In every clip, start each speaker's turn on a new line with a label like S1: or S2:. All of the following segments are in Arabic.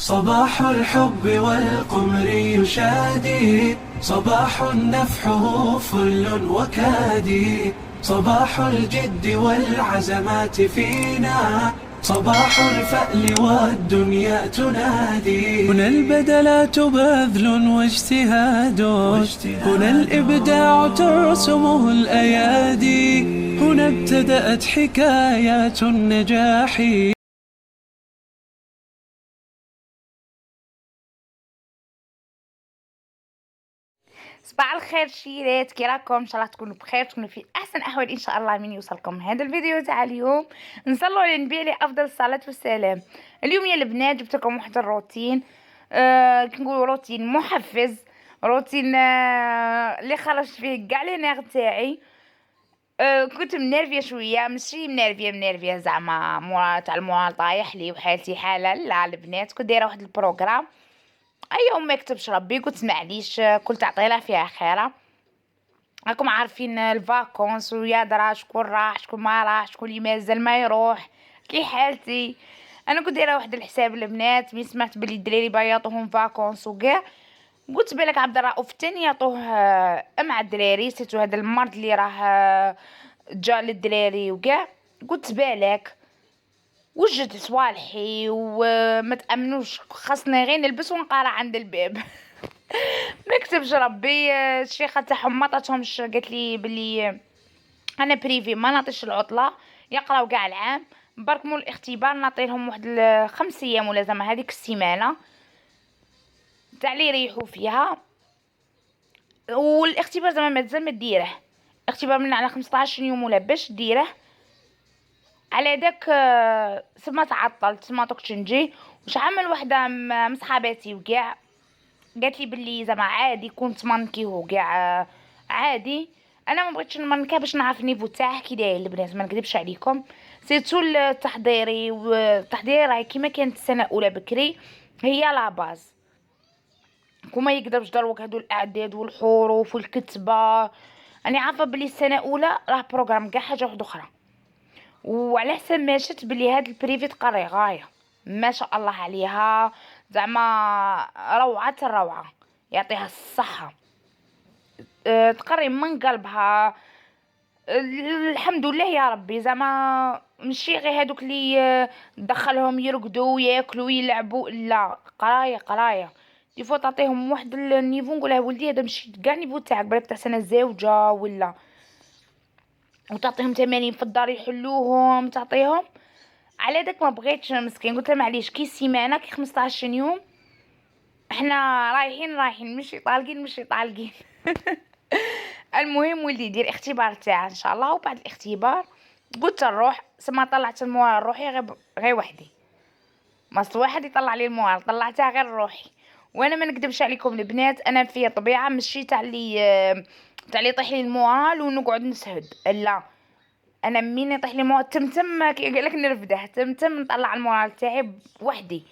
S1: صباح الحب والقمر يشادي، صباح نفحه فل وكادي، صباح الجد والعزمات فينا، صباح الفأل والدنيا تنادي. هنا البدلات بذل واجتهاد، هنا الإبداع ترسمه الأيادي، هنا ابتدأت حكايات النجاح.
S2: صباح الخير شيرات، كي راكم؟ ان شاء الله تكونوا بخير، تكونوا في احسن احوال ان شاء الله. من يوصلكم هذا الفيديو تاع اليوم نصلوا على النبي عليه افضل الصلاه والسلام. اليوم يا البنات جبت لكم واحد الروتين، كنقولوا روتين محفز، روتين اللي خرجت فيه كاع لي نير تاعي. كنت منرفيه شويه، ماشي منرفيه زعما مورا تاع المورال طايح لي وحالتي حاله. لا البنات كنت دايره واحد البروغرام، اي ما يكتبش ربي، قلت معليش كل تعطيله فيها خيره. راكم عارفين الفاكونس ويا درا شكون راح شكون ما راح، شكون اللي مازال ما يروح، كي حالتي. انا كنت دايره واحد الحساب البنات، مي سمعت بلي الدراري بايطوهم فاكونس وكاع، قلت بالك عبد الرؤوف تاني يعطوه مع الدراري، سيتو هذا المرض اللي راه جا للدراري وكاع. قلت بالك وجد صوالحي وما تامنوش، خاصني غير نلبس ونقرا عند الباب. ما كتبش ربي. الشيخه تاعهم ما عطاتهمش، قالت لي بلي انا بريفي ما نعطيش العطله، يقراو كاع العام، برك مول الاختبار نعطيلهم واحد 5 ايام ولا زعما هذيك السيمانه تاع اللي يريحوا فيها. والاختبار زعما مازال ما ديره، اختبار من على 15 يوم ولا باش ديره. على داك سما تعطلت ما طقتش نجي. واش عمل وحده من صحاباتي وكاع، قالت لي بلي زعما عادي كنت مانكيهو كاع عادي. انا ما بغيتش نمانكا باش نعرف النيفو تاعه كي داير البنات، ما نكذبش عليكم. سيرتو التحضيري، والتحضير راهي كيما كانت السنه الاولى بكري هي لا باز. كوما يقدرش دروك هادو الاعداد والحروف والكتابه. انا عارفه بلي السنه الاولى راه بروغرام كاع حاجه واحده اخرى، وعلى حسب ما شفت بلي هاد البريفي تقري غايه ما شاء الله عليها، زعما روعه الروعه، يعطيها الصحه. تقري من قلبها. الحمد لله يا ربي، زعما ماشي غير هادوك اللي دخلهم يرقدوا وياكلوا ويلعبوا، لا قرايه قرايه. ديفو تعطيهم واحد النيفو نقولها ولدي هذا ماشي كاع النيفو تاعك، بالك تاع سنه زوجه ولا، وتعطيهم تمارين في الدار يحلوهم تعطيهم. على داك ما بغيتش مسكين، قلت له معليش كي سيمانه كي 15 يوم احنا رايحين مشي طالقين. المهم ولدي يدير اختبار تاعه ان شاء الله، وبعد الاختبار قلت نروح. سما طلعت الموال روحي غير وحدي، ماست واحد يطلع لي الموال طلعتها غير روحي. وانا ما نكذبش عليكم البنات، انا في طبيعه ماشي تاع اللي يطيح لي الموال ونقعد نسهد، لا. انا منين يطيح لي موال تمتم كي قال لك نرفده، تمتم نطلع الموال تاعي بوحدي.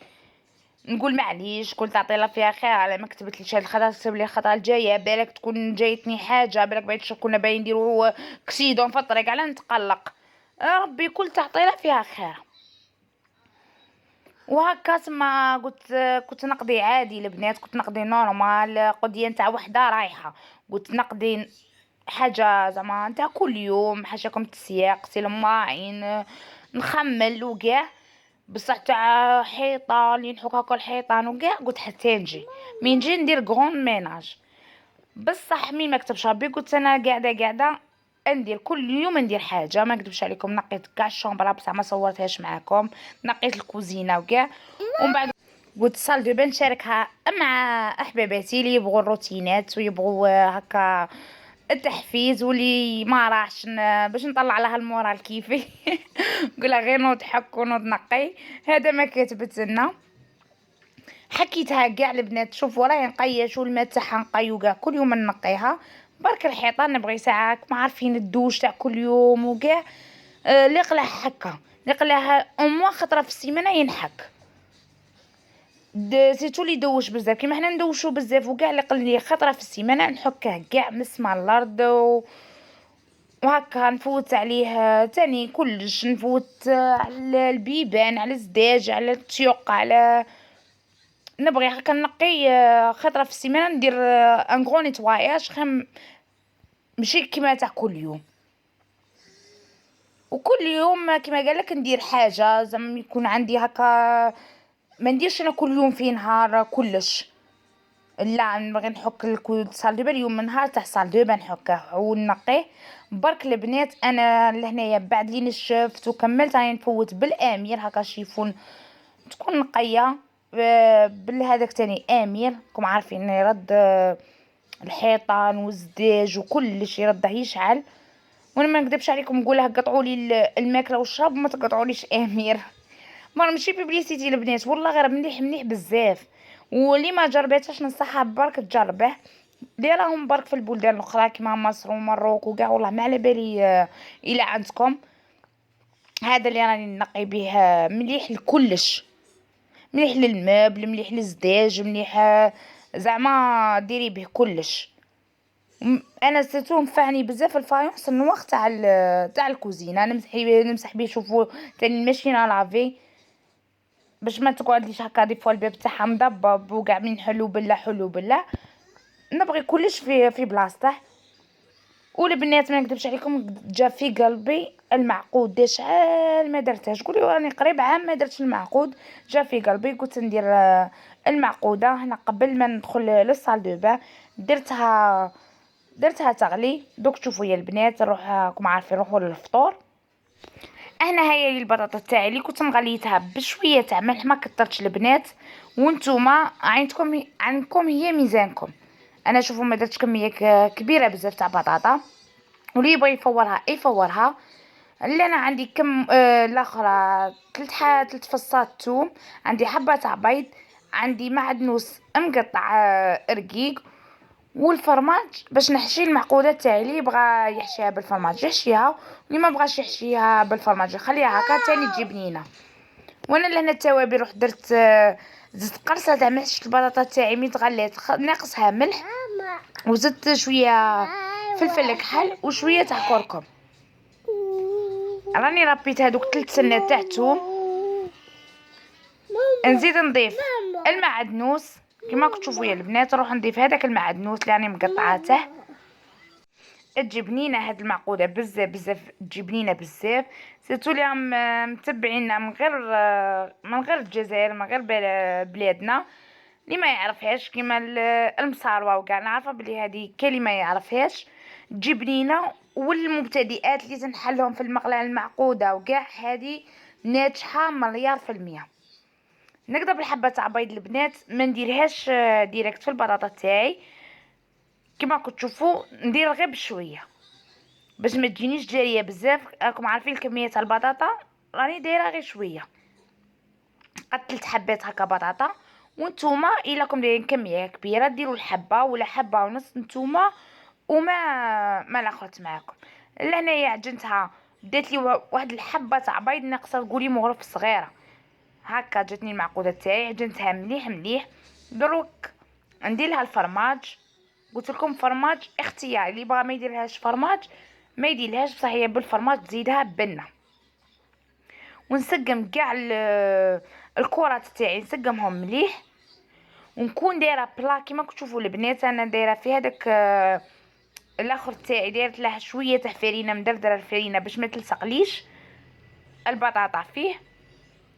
S2: نقول معليش كل تعطيله فيها خير، على ما كتبت لي شي الخطا تكتب لي الخطا الجايه، بالك تكون جايتني حاجه، بالك بعد شهر كنا باين نديرو كسيدون في الطريق على نتقلق. ربي كل تعطيله فيها خير. وهكا تما قلت كنت نقضي عادي البنات، كنت نقضي نورمال قضيه نتاع وحده رايحه، قلت نقضي حاجه زعما نتاع كل يوم، حاجه كم تسياق غسيل الماعين نخمل وكاع. بصح تاع حيطه اللي نحك هكا الحيطان وكاع، قلت حتى نجي مين نجي ندير غون ميناج. بصح مين ما كتبش ربي، قلت انا قاعده ندير كل يوم ندير حاجه. ما نكذبش عليكم، نقيت كاع الشومبرا بصح ما صورتهاش معاكم، نقيت الكوزينه وكاع. ومن بعد قلت صال دابا نشاركها مع احباباتي اللي يبغوا الروتينات ويبغوا هكا التحفيز، واللي ما راحش باش نطلع لها المورال كيفي. نقولها غير نوض حك ونوض نقي. هذا ما كتبت لنا، حكيتها كاع البنات. شوفوا راهي نقيش والماء تاعها نقيو كاع كل يوم نقيها. برك الحيطه نبغي ساعه ما عارفين الدوش تاع كل يوم وكاع. اللي قلاه حكا، اللي قلاها اموا خطره في السيمانه ينحك. سيتو لي دوش بزاف كيما حنا ندوشو بزاف وكاع، اللي قال لي خطره في السيمانه نحكه كاع مسمع الارض وهكا نفوت عليه تاني كلش، نفوت على البيبان، على الزداج، على التيوق، على نبغي هكا نقي خطره في السيمانه، ندير ان غرو نيتواياج ماشي كيما تاع كل يوم. وكل يوم كيما قالك ندير حاجه زعما يكون عندي هكا، ما نديرش انا كل يوم في نهار كلش. لا، نبغي نحك الصال دو بان اليوم من نهار تاع الصال دو بان نحكه ونقيه. برك البنات انا لهنايا بعد لي نشفت وكملت راني نفوت بالامير هكا شيفون تكون نقيه بالهذاك تاني امير. راكم عارفين يرد الحيطان والزداج وكلش يرده يشعل. وانا ما نكذبش عليكم نقولها قطعوا لي الماكله والشراب ما تقطعوليش امير. ما ماشي بيبليسيتي البنات، والله غير مليح مليح بزاف. واللي ما جربتهاش ننصحها برك تجربه. دايرهم برك في البلدان الاخرى كيما مصر ومروك وكاع، والله ما على بالي الا عندكم. هذا اللي راني نقي به مليح لكلش، مليح للمبل مليح للزداج مليح زعما ديري به كلش. انا سيتو نفعني بزاف الفايونس النوار تاع الكوزينه، نمسح بيه. شوفوا تاني الماشينه لافي باش ما تقعدليش هكا دي فوا الباب تاعها مضبب وكاع من حلو بالله حلو بالله. نبغي كلش في بلاصته. والبنات ما نكذبش عليكم جا في قلبي المعقود دي شحال ما درتهاش. قولي راني قريب عام ما درتش المعقود. جا في قلبي قلت ندير المعقوده هنا قبل ما ندخل للصال دو بان. درتها تغلي. دوك تشوفوا يا البنات نروح راكم عارفين نروحوا للفطور. انا هي البطاطا تاعي اللي كنت مغليتها بشويه تاع ملح ما كترتش البنات. وانتوما عندكم هي ميزانكم. انا شوفوا ما درتش كميه كبيره بزاف تاع بطاطا. واللي يبغي يفورها يفورها. اللي انا عندي كم الاخرى 3 فصات ثوم، عندي حبه تاع بيض، عندي معدنوس مقطع رقيق، والفرماج باش نحشي المعقوده تاعي. اللي يبغى يحشيها بالفرماج يحشيها، واللي ما بغاش يحشيها بالفرماج يخليها هكا تاني تجي بنينه. وانا لهنا التوابل رحت درت زدت قرصه تاع محشي البطاطا تاعي مي تغليت ناقصها ملح، وزدت شويه فلفل كحل وشويه تاع كركم. راني ربيت هذوك 3 سنات تاع الثوم. نزيد نضيف المعدنوس كما راكم تشوفوا يا البنات. نروح نضيف هذاك المعدنوس اللي راني مقطعاته. تجي بنينه هاد المعقوده بزاف بزاف، تجي بنينه بزاف. سيرتو اللي راهم متبعينا من غير الجزائر من غير بلادنا، اللي ما يعرفهاش كيما المصاروه وكاع. نعرفها بلي هذه كلمه ما يعرفهاش. تجي بنينه. والمبتدئات اللي تنحلهم في المقله المعقوده وكاع هذه ناجحه مليار في المية. نقدر بالحبه تاع بيض البنات ما نديرهاش ديريكت في البطاطا تاعي كما راكم تشوفوا، ندير غير بشويه باش ما تجينيش جاريه بزاف. راكم عارفين الكميه تاع البطاطا راني دايره غير شويه، قد 3 حبات هكا بطاطا. وانتوما الا راكم دايرين كميه كبيره ديروا الحبه ولا حبه ونص نتوما وما لاخرت معاكم. لهنايا عجنتها دات لي واحد الحبه تاع بيض ناقصه تقولي مغرف صغيره هكا. جاتني المعقوده تاعي عجنتها مليح مليح. دروك ندير لها الفرماج. قلت لكم فرماج اختياري، اللي بغى ما يديرلهاش فرماج ما يديرلهاش، بصح هي بالفرماج تزيدها بنه. ونسقم كاع الكرات تاعي نسقمهم مليح. ونكون دايره بلا كيما تشوفوا البنات. انا دايره في هذاك الاخر تاعي دايرت له شويه تاع فرينه مدردره الفرينه باش ما تلصقليش البطاطا فيه،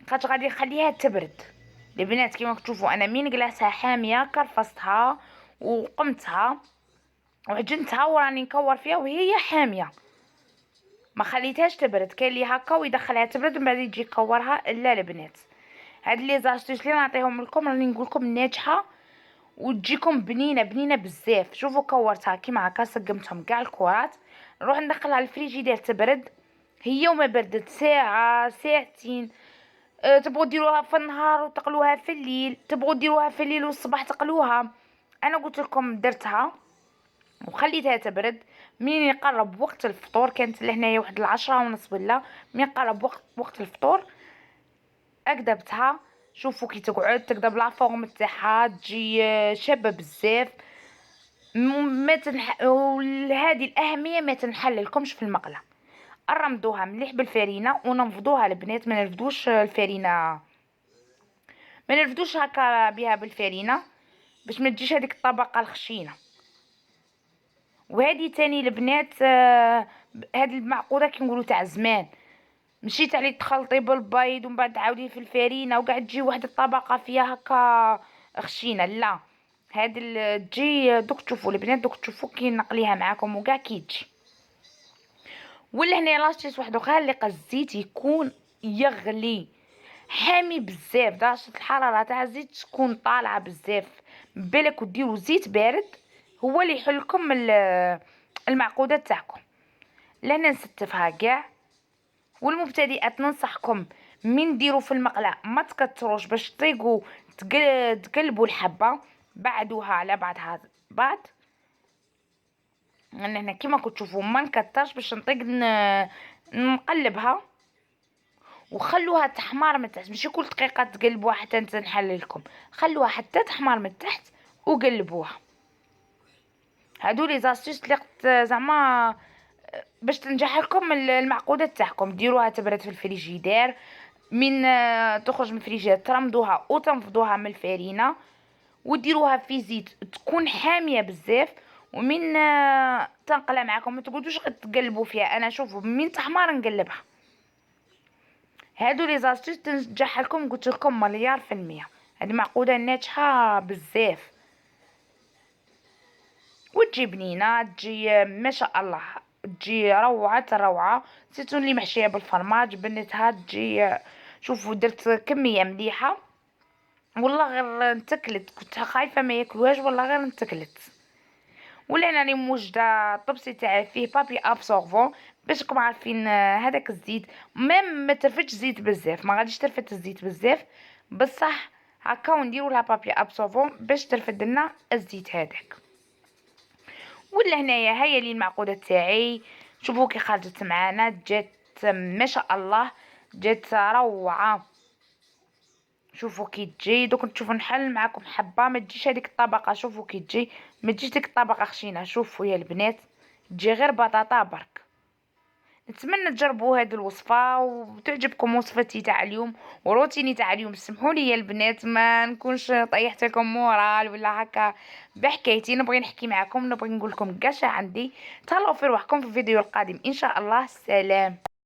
S2: خاطر غادي نخليها تبرد البنات. كيما تشوفوا انا مين قلعتها حاميه كرفصتها وقمتها وعجنتها وراني نكور فيها وهي حاميه، ما خليتهاش تبرد. كاين اللي هكا ويدخلها تبرد ومن بعد يجي يكورها. لا البنات هاد لي زاستوس اللي نعطيهم لكم راني نقول لكم ناجحه وتجيكم بنينه بنينه بزاف. شوفوا كورتها كيما هكا سقمتهم كاع الكرات. نروح ندخلها الفريجيدير تبرد هي وما بردت ساعه ساعتين. تبغوا ديروها في النهار وتقلوها في الليل، تبغوا ديروها في الليل والصباح تقلوها. انا قلت لكم درتها وخليتها تبرد. منين يقرب وقت الفطور كانت لهنايا واحد 10:30 ولا من يقرب وقت الفطور اكدبتها. شوفوا كي تقعد تقدر لا فورم تاعها تجي شابه بزاف. ما هذه الاهميه ما تنحللكمش في المقله. قرمدوها مليح بالفرينه وننفضوها البنات. ما نرفدوش الفرينه ما نرفدوش هكا بها بالفرينه باش ما تجيش هذيك الطبقه الخشينه. وهذه تاني البنات هذه المعقوده كنقولوا تاع زمان، ماشي تاع لي تخلطي بالبيض ومن بعد تعاودي في الفرينه وكاع تجي واحد الطبقه فيها هكا خشينه. لا، هاد تجي دوك تشوفوا البنات، دوك تشوفوا كي نقليها معاكم وكاع كي تجي. ولا هنا لاصيص واحد اخر اللي الزيت يكون يغلي حامي بزاف، درجه الحراره تاع الزيت تكون طالعه بزاف. بالك وديروا زيت بارد هو اللي يحل لكم المعقودات تاعكم. لهنا نستفها كاع. والمبتدئات ننصحكم من ديروا في المقله ما تكتروش باش تطيقوا تقلبوا الحبه، بعدوها على بعض. انا هنا كيما كتشوفوا ما نكترش باش نطيق نقلبها، وخلوها تحمر من تحت، ماشي كل دقيقه تقلبوها حتى نحلل لكم، خلوها حتى تحمر من تحت وقلبوها. هادو لي زاستيس اللي زعما باش تنجح لكم المعقودات تاعكم. ديروها تبرد في الفريجيدير، من تخرج من الفريجيدير ترمدوها وتنفضوها من الفرينه وديروها في زيت تكون حاميه بزاف. ومن تنقلها معكم ما تقعدوش تقلبوا فيها. انا شوفوا من تحمر نقلبها. هادو لي زاستيس تنجح لكم، قلت لكم مليار في المية. هذه معقوده ناجحه بزاف وتجي بنينه، تجي ما شاء الله، تجي روعه الروعه. زيتون اللي محشيه بالفرماج بنتها تجي. شوفوا درت كميه مليحه والله غير نتكلت، كنت خايفه ما ياكلوهاش والله غير نتكلت. ولا انا موجده الطبسي تاعي فيه بابي ابسورفون باش راكم عارفين هذاك الزيت ما ترفتش زيت بزاف، ما غاديش ترفد الزيت بزاف بصح هكا ونديروا لها بابي ابسورفون باش ترفد لنا الزيت هذاك. ولا هنايا هيا لي المعقوده تاعي، شوفوا كي خرجت معانا جات ما شاء الله، جات روعه. شوفوا كي تجي دوك نشوفوا نحل معكم حبه ما تجيش هذيك الطبقه. شوفوا كي تجي ما تجيش ديك الطبقه خشينه. شوفوا يا البنات تجي غير بطاطا برك. نتمنى تجربوا هذه الوصفه وتعجبكم وصفتي تاع اليوم وروتيني تاع اليوم. سمحوا لي يا البنات ما نكونش طيحت لكم مورال ولا هكا بحكايتي، نبغي نحكي معكم، نبغي نقول لكم كاع عندي. تهلاو في روحكم في الفيديو القادم ان شاء الله. سلام.